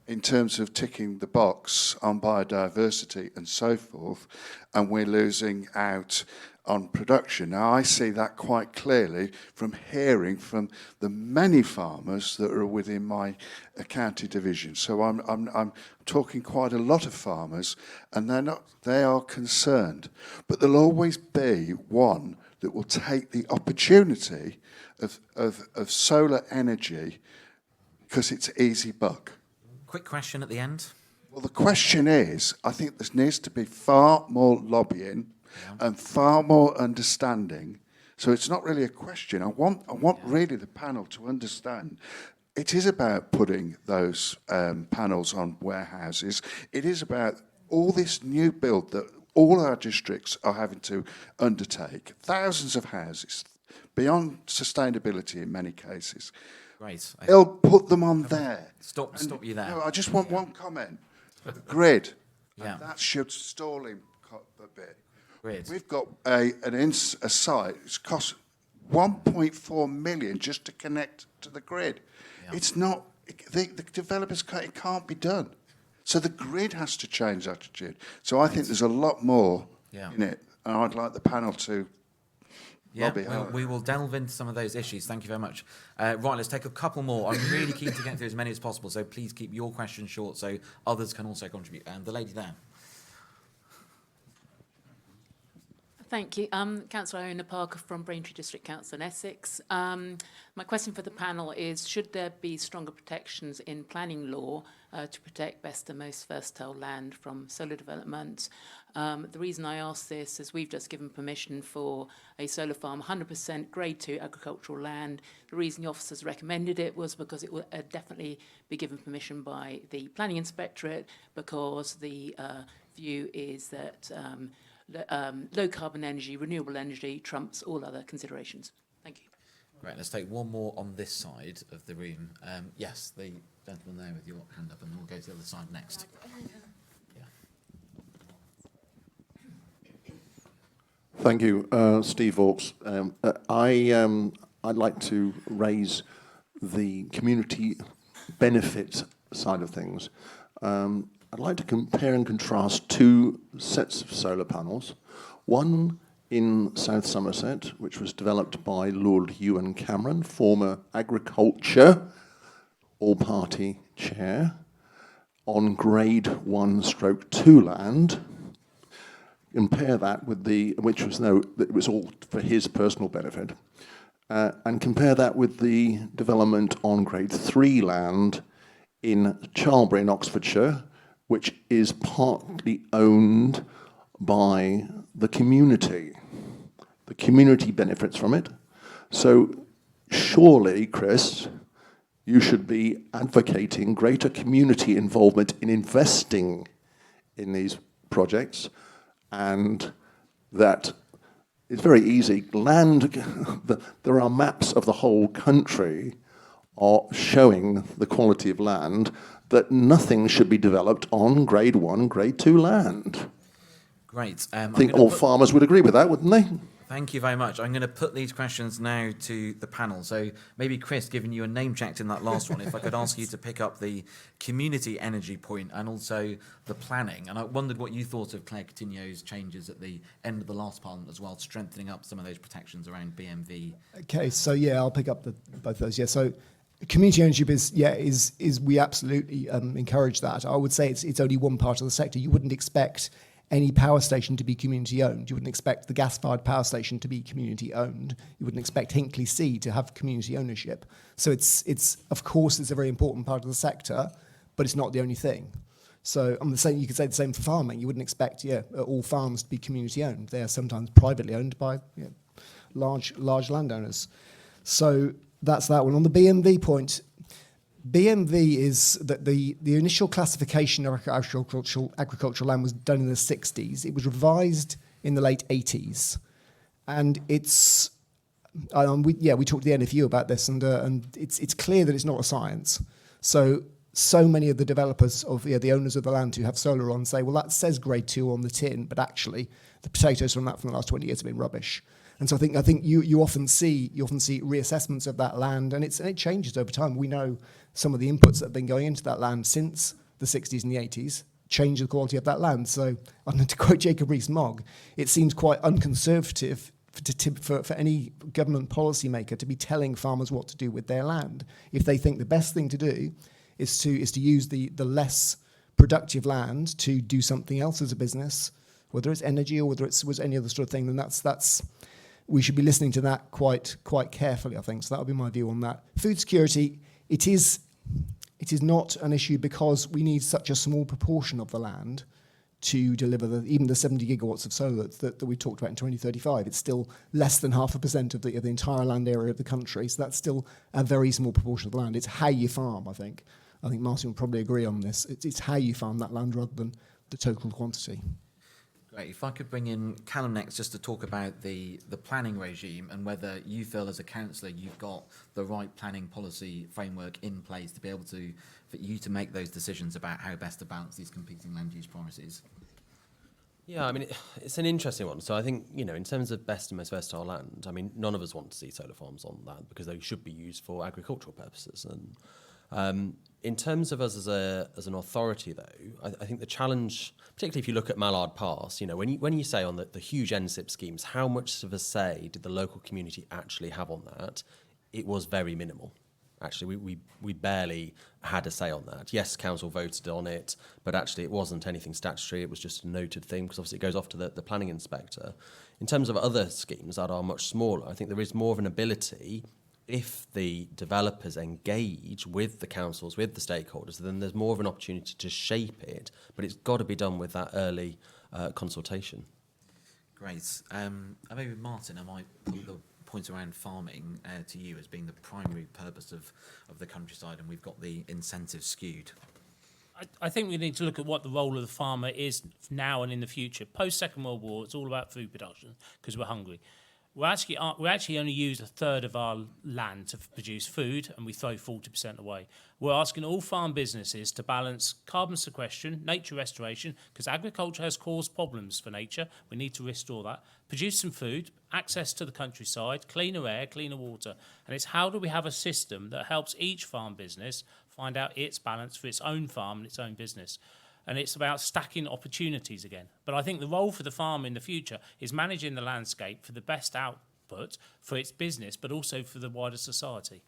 in terms of ticking the box on biodiversity and so forth, and we're losing out on production. Now, I see that quite clearly from hearing from the many farmers that are within my county division. So I'm talking quite a lot of farmers, and they are concerned. But there'll always be one that will take the opportunity of solar energy because it's easy buck. Quick question at the end. Well, the question is, I think there needs to be far more lobbying and far more understanding. So it's not really a question. I want really the panel to understand. It is about putting those panels on warehouses. It is about all this new build that all our districts are having to undertake. Thousands of houses, beyond sustainability in many cases. Great. They'll put them on there. Stop you there. No, I just want one comment. The grid. Yeah. And that should stall him a bit. Grid. We've got a site. It's cost 1.4 million just to connect to the grid. Yeah. It's not. The developers it can't be done. So the grid has to change attitude. So I think there's a lot more in it, and I'd like the panel to. We will delve into some of those issues. Thank you very much. Right, let's take a couple more. I'm really keen to get through as many as possible, so please keep your questions short so others can also contribute. The lady there. Thank you. Councillor Iona Parker from Braintree District Council in Essex. My question for the panel is, should there be stronger protections in planning law to protect best and most versatile land from solar development? The reason I ask this is we've just given permission for a solar farm, 100% grade 2 agricultural land. The reason the officers recommended it was because it would definitely be given permission by the planning inspectorate, because the view is that low carbon energy, renewable energy trumps all other considerations. Thank you. Right, let's take one more on this side of the room. Yes, the gentleman there with your hand up, and we'll go to the other side next. Thank you, Steve Vauxs. I'd like to raise the community benefit side of things. I'd like to compare and contrast 2 sets of solar panels. One in South Somerset, which was developed by Lord Ewan Cameron, former Agriculture all-party chair, on grade 1/2 land. Compare that with it was all for his personal benefit, and compare that with the development on grade 3 land in Cllr in Oxfordshire, which is partly owned by the community. The community benefits from it. So surely, Chris, you should be advocating greater community involvement in investing in these projects, and that It's very easy. Land, there are maps of the whole country are showing the quality of land, that nothing should be developed on grade 1, grade 2 land. Great. I think all farmers would agree with that, wouldn't they? Thank you very much. I'm going to put these questions now to the panel. So maybe, Chris, given you a name checked in that last one, if I could ask you to pick up the community energy point and also the planning. And I wondered what you thought of Claire Coutinho's changes at the end of the last Parliament as well, strengthening up some of those protections around BMV. Okay, so yeah, I'll pick up both those. Yeah, so community ownership is we absolutely encourage that. I would say it's only one part of the sector. You wouldn't expect any power station to be community owned. You wouldn't expect the gas-fired power station to be community owned. You wouldn't expect Hinkley C to have community ownership. So it's of course it's a very important part of the sector, but it's not the only thing. So I'm the same. You could say the same for farming. You wouldn't expect all farms to be community owned. They are sometimes privately owned by large landowners. So that's that one. On the BMV point, BMV is that the initial classification of agricultural land was done in the 60s. It was revised in the late 80s, and it's we talked to the NFU about this, and it's clear that it's not a science. So many of the developers of the owners of the land who have solar on say, well, that says grade 2 on the tin, but actually the potatoes from the last 20 years have been rubbish. And so I think you often see reassessments of that land, and it changes over time. We know some of the inputs that have been going into that land since the 60s and the 80s change the quality of that land. So, to quote Jacob Rees-Mogg, it seems quite unconservative for any government policymaker to be telling farmers what to do with their land. If they think the best thing to do is to use the less productive land to do something else as a business, whether it's energy or whether it was any other sort of thing, then that's we should be listening to that quite carefully, I think. So that would be my view on that. Food security, it is not an issue because we need such a small proportion of the land to deliver even the 70 gigawatts of solar that we talked about in 2035. It's still less than 0.5% of the entire land area of the country. So that's still a very small proportion of the land. It's how you farm, I think. I think Martin will probably agree on this. It's how you farm that land rather than the total quantity. Great. If I could bring in Kelham next just to talk about the planning regime and whether you feel as a councillor you've got the right planning policy framework in place to be able to, for you to make those decisions about how best to balance these competing land use priorities. Yeah, I mean, it's an interesting one. So I think, in terms of best and most versatile land, I mean, none of us want to see solar farms on land because they should be used for agricultural purposes. And in terms of us as an authority, though, I think the challenge, particularly if you look at Mallard Pass, when you say on the huge NSIP schemes, how much of a say did the local community actually have on that? It was very minimal. Actually, we barely had a say on that. Yes, council voted on it, but actually it wasn't anything statutory. It was just a noted thing because obviously it goes off to the planning inspector. In terms of other schemes that are much smaller, I think there is more of an ability. If the developers engage with the councils, with the stakeholders, then there's more of an opportunity to shape it, but it's got to be done with that early consultation. Great. Maybe Martin, I might put the point around farming to you as being the primary purpose of the countryside, and we've got the incentives skewed. I think we need to look at what the role of the farmer is now and in the future. Post-Second World War, it's all about food production because we're hungry. We actually only use a third of our land to produce food, and we throw 40% away. We're asking all farm businesses to balance carbon sequestration, nature restoration, because agriculture has caused problems for nature. We need to restore that. Produce some food, access to the countryside, cleaner air, cleaner water. And it's how do we have a system that helps each farm business find out its balance for its own farm and its own business. And it's about stacking opportunities again. But I think the role for the farm in the future is managing the landscape for the best output for its business, but also for the wider society.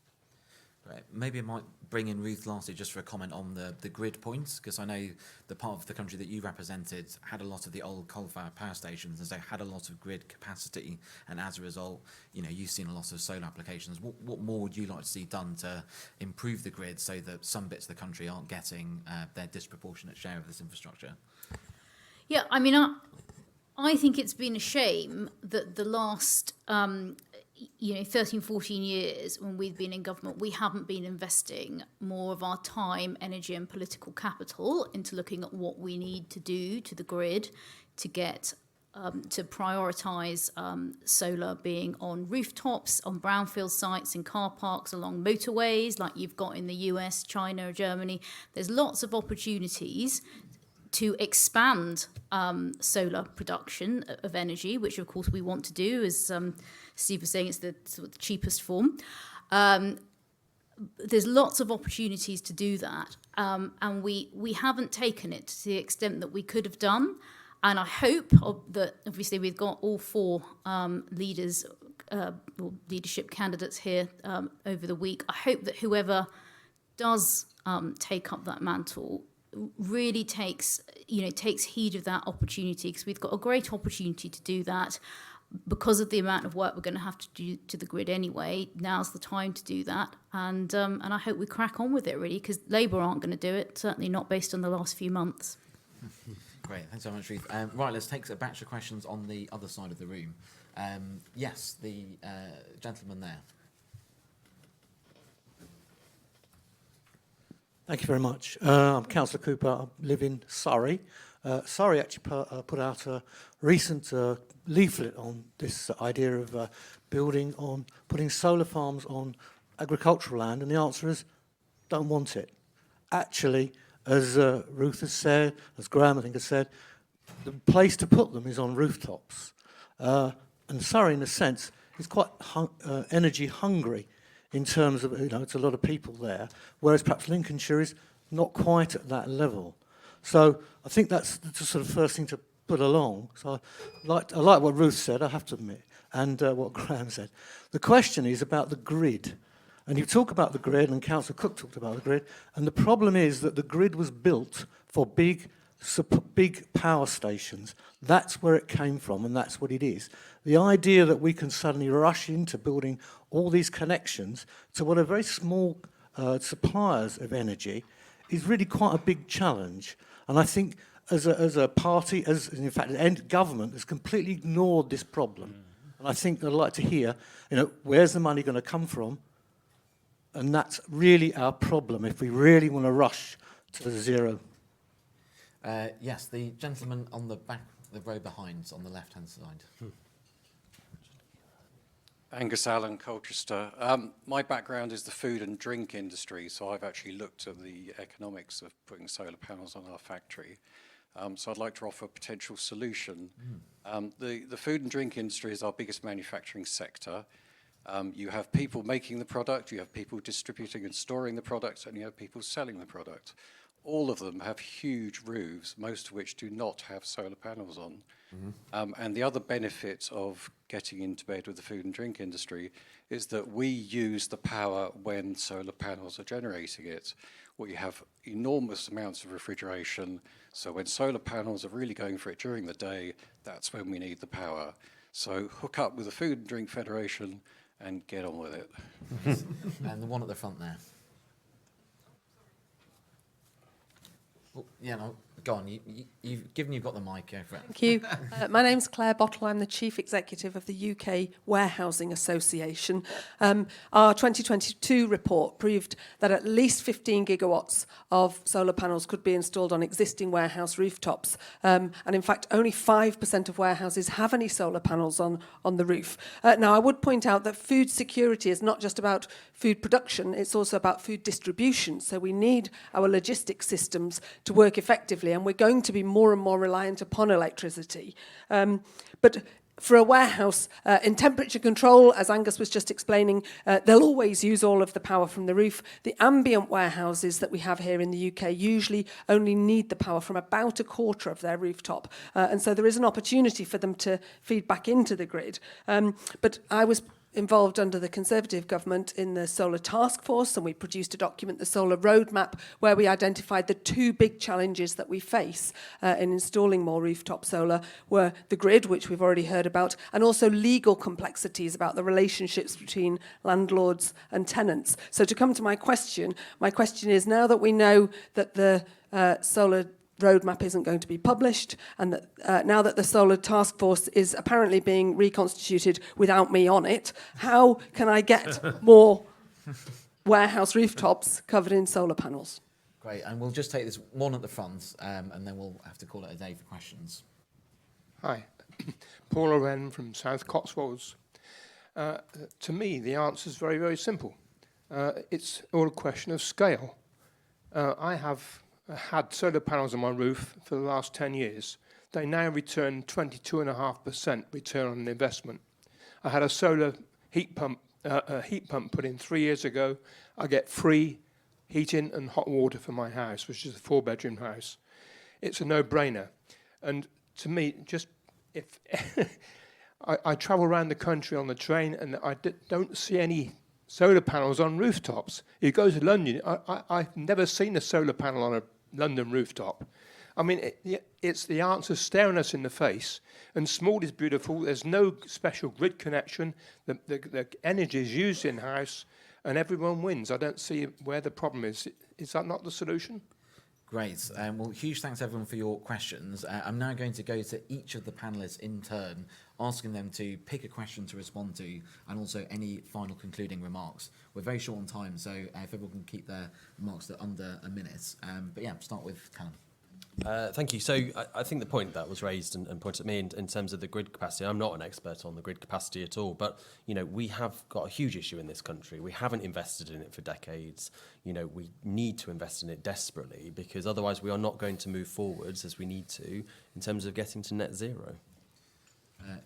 Right. Maybe I might bring in Ruth lastly just for a comment on the grid points, because I know the part of the country that you represented had a lot of the old coal-fired power stations, and so had a lot of grid capacity, and as a result, you've seen a lot of solar applications. What more would you like to see done to improve the grid so that some bits of the country aren't getting their disproportionate share of this infrastructure? Yeah, I mean, I think it's been a shame that the last 13, 14 years when we've been in government, we haven't been investing more of our time, energy and political capital into looking at what we need to do to the grid to get to prioritise solar being on rooftops, on brownfield sites, in car parks, along motorways, like you've got in the US, China, Germany. There's lots of opportunities to expand solar production of energy, which of course we want to do, as Steve was saying, it's the sort of cheapest form. There's lots of opportunities to do that, and we haven't taken it to the extent that we could have done. And I hope that, obviously, we've got all four leaders, or leadership candidates here over the week. I hope that whoever does take up that mantle really takes heed of that opportunity, because we've got a great opportunity to do that. Because of the amount of work we're going to have to do to the grid anyway, now's the time to do that. And I hope we crack on with it, really, because Labour aren't going to do it, certainly not based on the last few months. Great, thanks so much, Ruth. Right, let's take a batch of questions on the other side of the room. Yes, the gentleman there. Thank you very much. I'm Councillor Cooper. I live in Surrey. Surrey actually put out a recent leaflet on this idea of putting solar farms on agricultural land, and the answer is don't want it. Actually, as Ruth has said, as Graham I think has said, the place to put them is on rooftops. And Surrey, in a sense, is quite energy hungry in terms of, it's a lot of people there, whereas perhaps Lincolnshire is not quite at that level. So I think that's the sort of first thing to put along. So I like what Ruth said, I have to admit, and what Graham said. The question is about the grid. And you talk about the grid, and Councillor Cooke talked about the grid, and the problem is that the grid was built for big power stations. That's where it came from, and that's what it is. The idea that we can suddenly rush into building all these connections to what are very small suppliers of energy is really quite a big challenge. And I think as a party, as in fact, the government has completely ignored this problem. And I think I'd like to hear, where's the money going to come from? And that's really our problem if we really want to rush to the zero. Yes, the gentleman on the back, the row behind, on the left-hand side. Angus Allen, Colchester. My background is the food and drink industry, so I've actually looked at the economics of putting solar panels on our factory. So I'd like to offer a potential solution. The food and drink industry is our biggest manufacturing sector. You have people making the product, you have people distributing and storing the product, and you have people selling the product. All of them have huge roofs, most of which do not have solar panels on. And the other benefit of getting into bed with the food and drink industry is that we use the power when solar panels are generating it. We have enormous amounts of refrigeration, so when solar panels are really going for it during the day, that's when we need the power. So hook up with the Food and Drink Federation and get on with it. And the one at the front there. Oh, yeah, no, go on. You've got the mic. Go for it. Thank you. My name's Claire Bottle. I'm the Chief Executive of the UK Warehousing Association. Our 2022 report proved that at least 15 gigawatts of solar panels could be installed on existing warehouse rooftops. And in fact, only 5% of warehouses have any solar panels on the roof. Now, I would point out that food security is not just about food production, it's also about food distribution. So we need our logistics systems to work effectively, and we're going to be more and more reliant upon electricity. But for a warehouse, in temperature control, as Angus was just explaining, they'll always use all of the power from the roof. The ambient warehouses that we have here in the UK usually only need the power from about a quarter of their rooftop. And so there is an opportunity for them to feed back into the grid. But I was involved under the Conservative government in the solar task force, and we produced a document, the solar roadmap, where we identified the two big challenges that we face in installing more rooftop solar were the grid, which we've already heard about, and also legal complexities about the relationships between landlords and tenants. So to come to my question is, now that we know that the solar roadmap isn't going to be published, and that now that the solar task force is apparently being reconstituted without me on it, how can I get more warehouse rooftops covered in solar panels? Great, and we'll just take this one at the front, and then we'll have to call it a day for questions. Hi. Paul Oren from South Cotswolds. To me, the answer is very, very simple. It's all a question of scale. I have had solar panels on my roof for the last 10 years. They now return 22.5% return on investment. I had a solar heat pump put in 3 years ago. I get free heating and hot water for my house, which is a 4-bedroom house. It's a no-brainer. And to me, just if I travel around the country on the train and I don't see any solar panels on rooftops. You go to London, I've never seen a solar panel on a London rooftop. I mean, it's the answer staring us in the face. And small is beautiful. There's no special grid connection. The energy is used in-house, and everyone wins. I don't see where the problem is. Is that not the solution? Great. Well, huge thanks everyone for your questions. I'm now going to go to each of the panellists in turn, asking them to pick a question to respond to, and also any final concluding remarks. We're very short on time, so if everyone can keep their remarks to under a minute. But yeah, start with Kelham. Thank you. So I think the point that was raised and pointed at me in terms of the grid capacity, I'm not an expert on the grid capacity at all, but, you know, we have got a huge issue in this country. We haven't invested in it for decades. You know, we need to invest in it desperately, because otherwise we are not going to move forwards as we need to in terms of getting to net zero.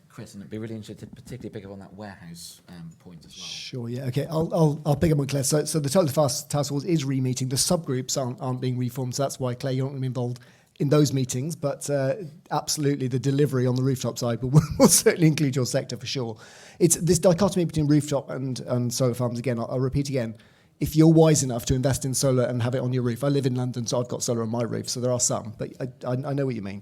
Chris, and I'd be really interested to particularly pick up on that warehouse point as well. Sure, yeah, okay. I'll pick up on Claire. So the Total Task Force is re-meeting. The subgroups aren't being reformed, so that's why, Claire, you're not going to be involved in those meetings, but absolutely the delivery on the rooftop side will certainly include your sector for sure. It's this dichotomy between rooftop and solar farms. Again, I'll repeat again. If you're wise enough to invest in solar and have it on your roof, I live in London, so I've got solar on my roof, so there are some, but I know what you mean.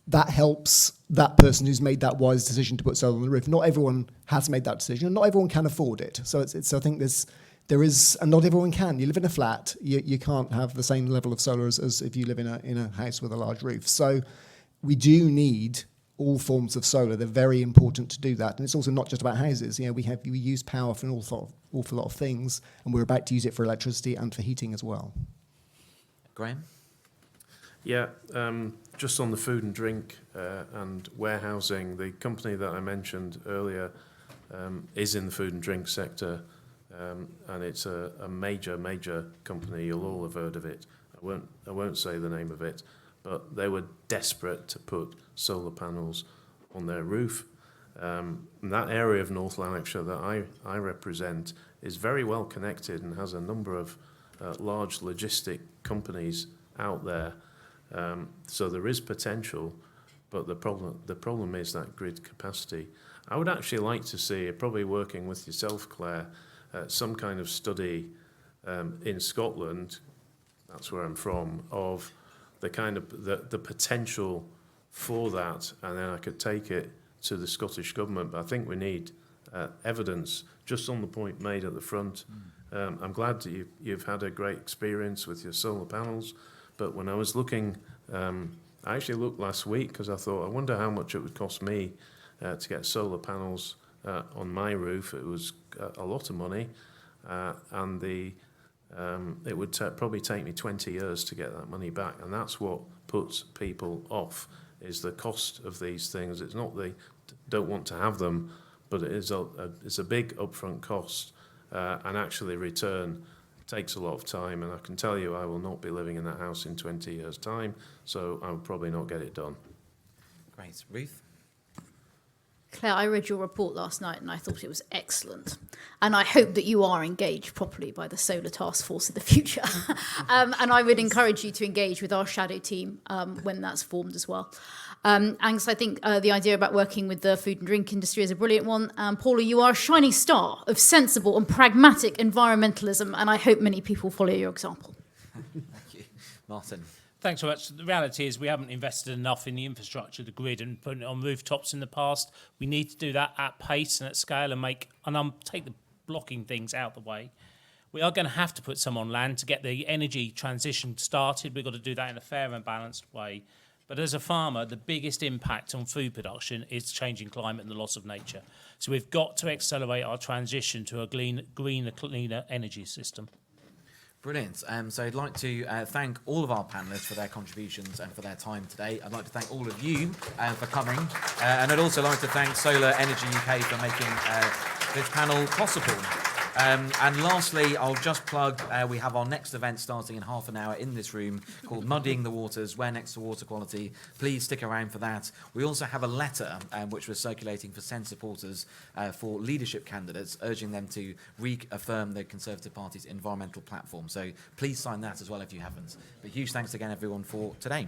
That helps that person who's made that wise decision to put solar on the roof. Not everyone has made that decision, and not everyone can afford it. So I think there is, and not everyone can. You live in a flat, you can't have the same level of solar as if you live in a house with a large roof. So we do need all forms of solar. They're very important to do that. And it's also not just about houses. You know, we use power for an awful lot of things, and we're about to use it for electricity and for heating as well. Graham? Yeah, just on the food and drink and warehousing, the company that I mentioned earlier is in the food and drink sector, and it's a major company. You'll all have heard of it. I won't say the name of it, but they were desperate to put solar panels on their roof. And that area of North Lanarkshire that I represent is very well connected and has a number of large logistic companies out there. So there is potential, but the problem is that grid capacity. I would actually like to see, probably working with yourself, Claire, some kind of study in Scotland, that's where I'm from, of the kind of the potential for that, and then I could take it to the Scottish Government. But I think we need evidence. Just on the point made at the front, I'm glad that you've had a great experience with your solar panels. But when I was looking, I actually looked last week because I thought, I wonder how much it would cost me to get solar panels on my roof. It was a lot of money, and it would probably take me 20 years to get that money back. And that's what puts people off, is the cost of these things. It's not they don't want to have them, but it's a big upfront cost, and actually return takes a lot of time, and I can tell you I will not be living in that house in 20 years' time, so I will probably not get it done. Great. Ruth? Claire, I read your report last night and I thought it was excellent. And I hope that you are engaged properly by the Solar Task Force in the future. And I would encourage you to engage with our shadow team when that's formed as well. And so I think the idea about working with the food and drink industry is a brilliant one. Paula, you are a shining star of sensible and pragmatic environmentalism, and I hope many people follow your example. Thank you. Martin? Thanks so much. The reality is we haven't invested enough in the infrastructure, the grid, and putting it on rooftops in the past. We need to do that at pace and at scale and take the blocking things out of the way. We are going to have to put some on land to get the energy transition started. We've got to do that in a fair and balanced way. But as a farmer, the biggest impact on food production is changing climate and the loss of nature. So we've got to accelerate our transition to a greener, cleaner energy system. Brilliant. So I'd like to thank all of our panellists for their contributions and for their time today. I'd like to thank all of you for coming. And I'd also like to thank Solar Energy UK for making this panel possible. And lastly, I'll just plug, we have our next event starting in half an hour in this room called Muddying the Waters, We're Next to Water Quality. Please stick around for that. We also have a letter which we're circulating for SEND supporters for leadership candidates, urging them to reaffirm the Conservative Party's environmental platform. So please sign that as well if you haven't. But huge thanks again, everyone, for today.